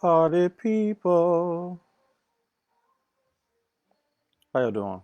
Party people. How you doing?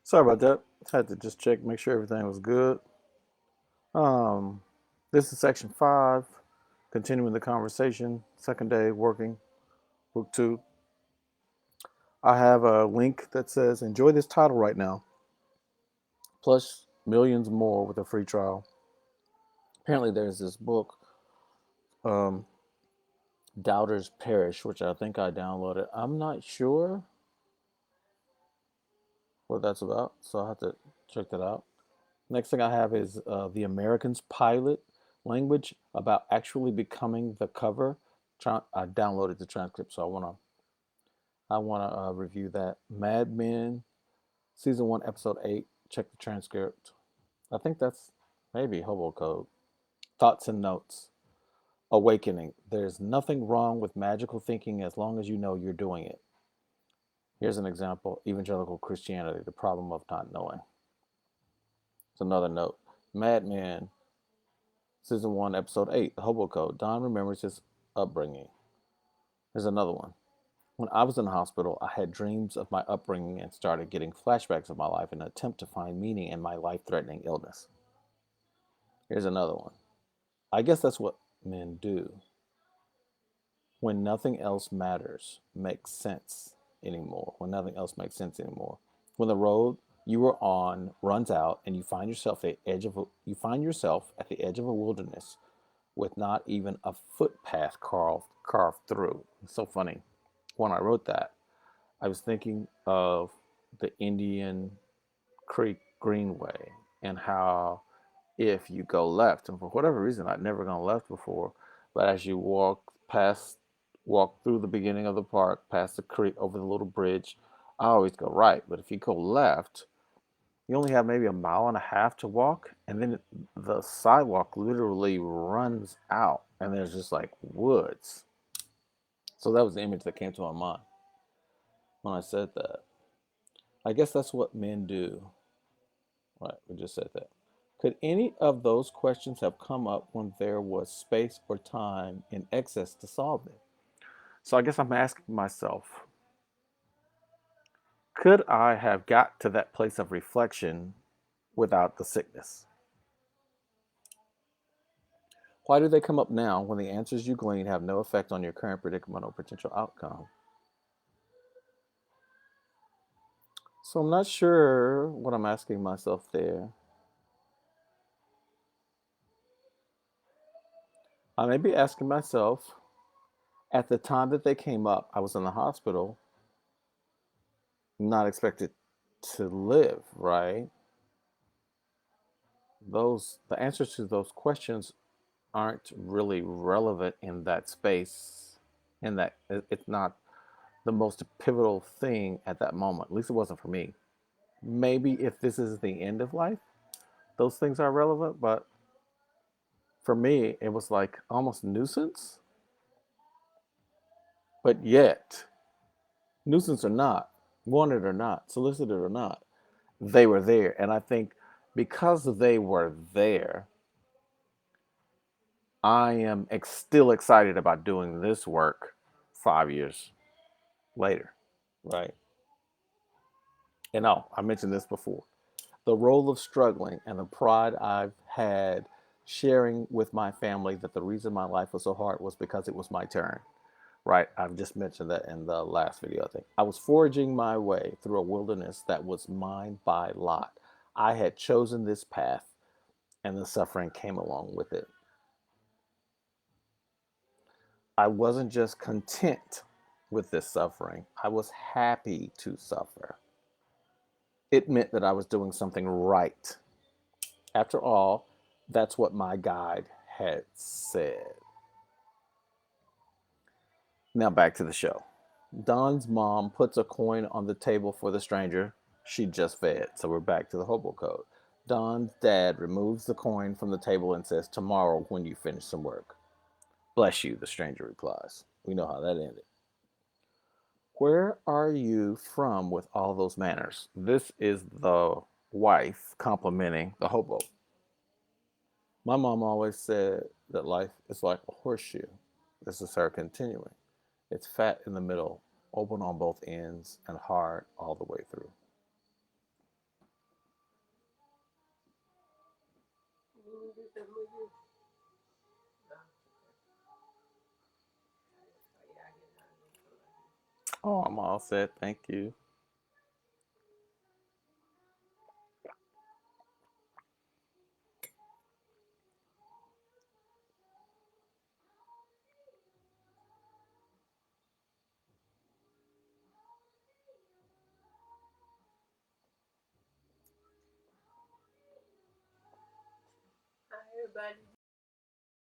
Sorry about that. Had to just check, make sure everything was good. Um, this is section 5, continuing the conversation. Second day working, book 2. I have a link that says enjoy this title right now, plus millions more with a free trial. Apparently, there's this book, um, Doubters Perish, which I think I downloaded. I'm not sure what that's about, so I'll have to check that out. Next thing I have is the Americans pilot language about actually becoming the cover. I downloaded the transcript, so I wanna review that. Mad Men, season 1, episode 8. Check the transcript. I think that's maybe Hobo Code. Thoughts and notes. Awakening. There's nothing wrong with magical thinking as long as you know you're doing it. Here's an example: Evangelical Christianity, the problem of not knowing. It's another note. Mad Men, season 1, episode 8, the Hobo Code. Don remembers his upbringing. There's another one. When I was in the hospital, I had dreams of my upbringing and started getting flashbacks of my life in an attempt to find meaning in my life threatening illness. Here's another one. I guess that's what men do. When nothing else matters, makes sense anymore. When nothing else makes sense anymore. When the road you were on runs out and you find yourself at the edge of a wilderness with not even a footpath carved through. It's so funny. When I wrote that, I was thinking of the Indian Creek Greenway and how if you go left, and for whatever reason I'd never gone left before, but as you walk through the beginning of the park, past the creek, over the little bridge, I always go right. But if you go left, you only have maybe a mile and a half to walk, and then the sidewalk literally runs out, and there's just like woods. So that was the image that came to my mind when I said that. I guess that's what men do. Right, we just said that. Could any of those questions have come up when there was space or time in excess to solve them? So I guess I'm asking myself, could I have got to that place of reflection without the sickness? Why do they come up now when the answers you glean have no effect on your current predicament or potential outcome? So I'm not sure what I'm asking myself there. I may be asking myself, at the time that they came up, I was in the hospital, not expected to live, right? the answers to those questions aren't really relevant in that space. In that it's not the most pivotal thing at that moment. At least it wasn't for me. Maybe if this is the end of life, those things are relevant, but for me, it was like almost nuisance. But yet, nuisance or not, wanted or not, solicited or not, they were there. And I think because they were there, I am still excited about doing this work 5 years later, right? And oh, I mentioned this before. The role of struggling and the pride I've had sharing with my family that the reason my life was so hard was because it was my turn, right? I've just mentioned that in the last video, I think. I was forging my way through a wilderness that was mine by lot. I had chosen this path, and the suffering came along with it. I wasn't just content with this suffering, I was happy to suffer. It meant that I was doing something right. After all, that's what my guide had said. Now back to the show. Don's mom puts a coin on the table for the stranger she just fed. So we're back to the hobo code. Don's dad removes the coin from the table and says, "Tomorrow when you finish some work." "Bless you," the stranger replies. We know how that ended. "Where are you from with all those manners?" This is the wife complimenting the hobo. "My mom always said that life is like a horseshoe." This is her continuing. "It's fat in the middle, open on both ends, and hard all the way through." Oh, I'm all set. Thank you.